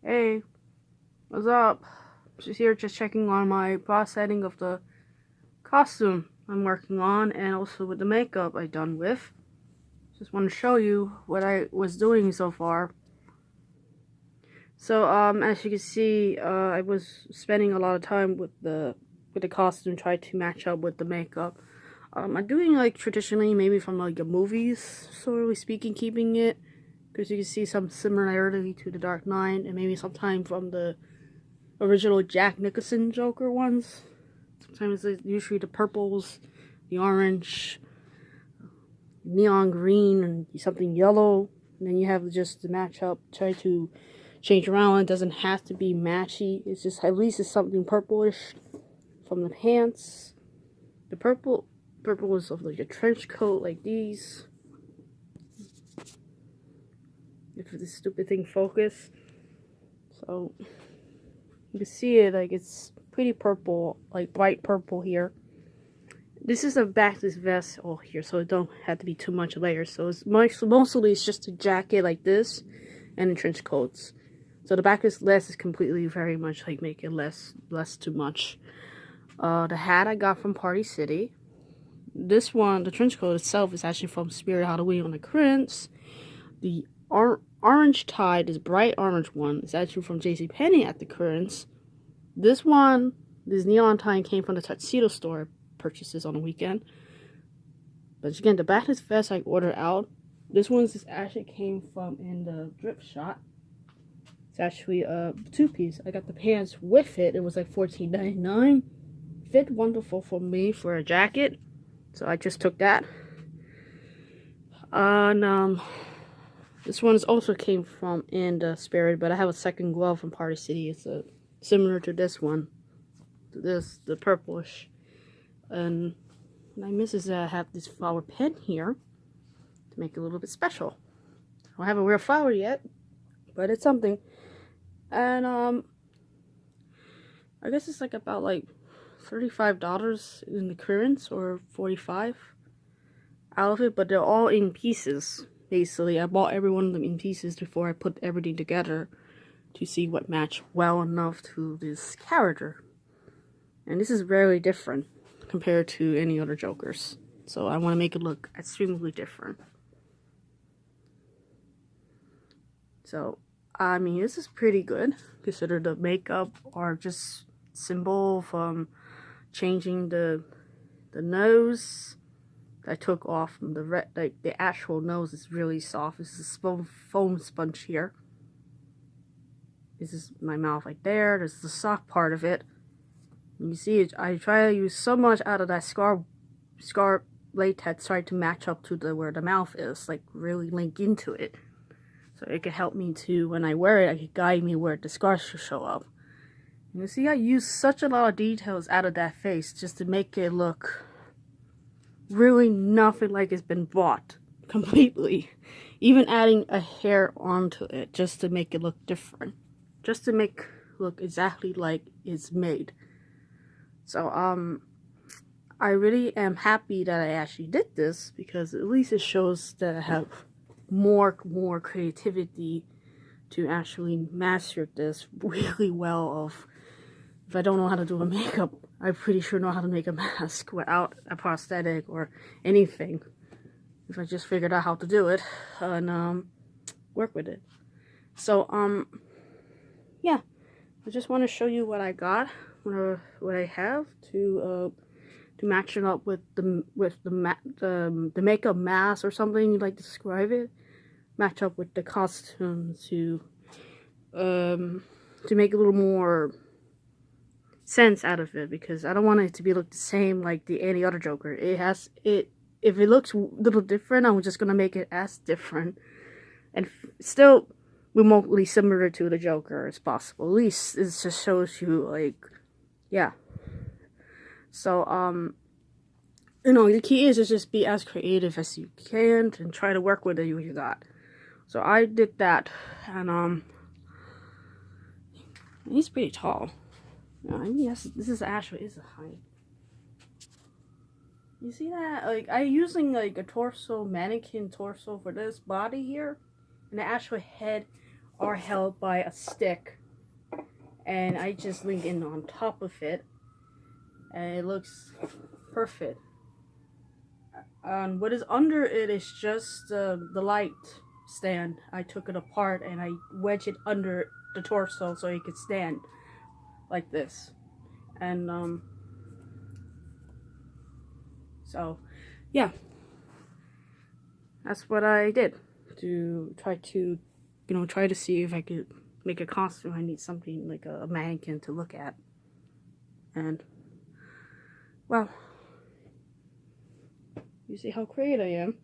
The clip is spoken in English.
Hey, what's up? Just here, just checking on my processing of the costume I'm working on, and also with the makeup I done with. Just want to show you what I was doing so far. So, as you can see, I was spending a lot of time with the costume, trying to match up with the makeup. I'm doing like traditionally, maybe from like the movies, sort of speaking, keeping it, because you can see some similarity to the Dark Knight, and maybe sometime from the original Jack Nicholson Joker ones. Sometimes it's usually the purples, the orange, neon green, and something yellow. And then you have just the match up. Try to change around. It doesn't have to be matchy. It's just at least it's something purplish from the pants. The purple is of like a trench coat like these. If this stupid thing focus. So you can see it, like it's pretty purple, like bright purple here. This is a backless vest all here, so it don't have to be too much layers. So it's mostly it's just a jacket like this and the trench coats. So the backless vest is completely very much like make it less too much. The hat I got from Party City. This one, the trench coat itself, is actually from Spirit Halloween on the Crins. The orange tie, this bright orange one, is actually from JCPenney at the Crins. This one, this neon tie, came from the Tuxedo store purchases on the weekend. But again, the backless vest I ordered out. This one's actually came from in the thrift shop. It's actually a two-piece. I got the pants with it. It was like $14.99. Fit wonderful for me for a jacket. So I just took that. And this one also came from in the Spirit, but I have a second glove from Party City. It's similar to this one. The purplish. And what I miss is that I have this flower pen here to make it a little bit special. I don't have a real flower yet, but it's something. And I guess it's like about like $35 in the clearance, or $45 out of it, but they're all in pieces. Basically, I bought every one of them in pieces before I put everything together to see what matched well enough to this character. And this is very different compared to any other Jokers. So I want to make it look extremely different. So, I mean, this is pretty good. Consider the makeup or just symbol from changing the nose. I took off from the red, like the actual nose is really soft. This is a foam sponge here. This is my mouth right there. This is the soft part of it. You see, I try to use so much out of that scar latex, try to match up to where the mouth is, like really link into it, so it could help me to, when I wear it, it could guide me where the scars should show up. You see, I use such a lot of details out of that face just to make it look really nothing like it's been bought completely. Even adding a hair onto it just to make it look different, just to make it look exactly like it's made. So, I really am happy that I actually did this, because at least it shows that I have more creativity to actually master this really well. If I don't know how to do a makeup, I pretty sure know how to make a mask without a prosthetic or anything. If I just figured out how to do it and work with it. So, yeah. I just want to show you what I got, what I have to match it up with the makeup mask or something you'd like to describe it. Match up with the costume to make a little more sense out of it, because I don't want it to look the same like any other Joker. If it looks a little different, I'm just gonna make it as different and still remotely similar to the Joker as possible. At least it just shows you, like, yeah. So, you know, the key is to just be as creative as you can and try to work with it you got. So I did that, and he's pretty tall. I mean, yes, this is actually is a height. You see that? Like, I'm using like a mannequin torso for this body here, and the actual head are held by a stick, and I just leaned in on top of it, and it looks perfect. What is under it is just the light stand. I took it apart and I wedged it under the torso so it could stand like this. And so yeah, that's what I did to try to, try to see if I could make a costume. I need something like a mannequin to look at. And well, you see how creative I am.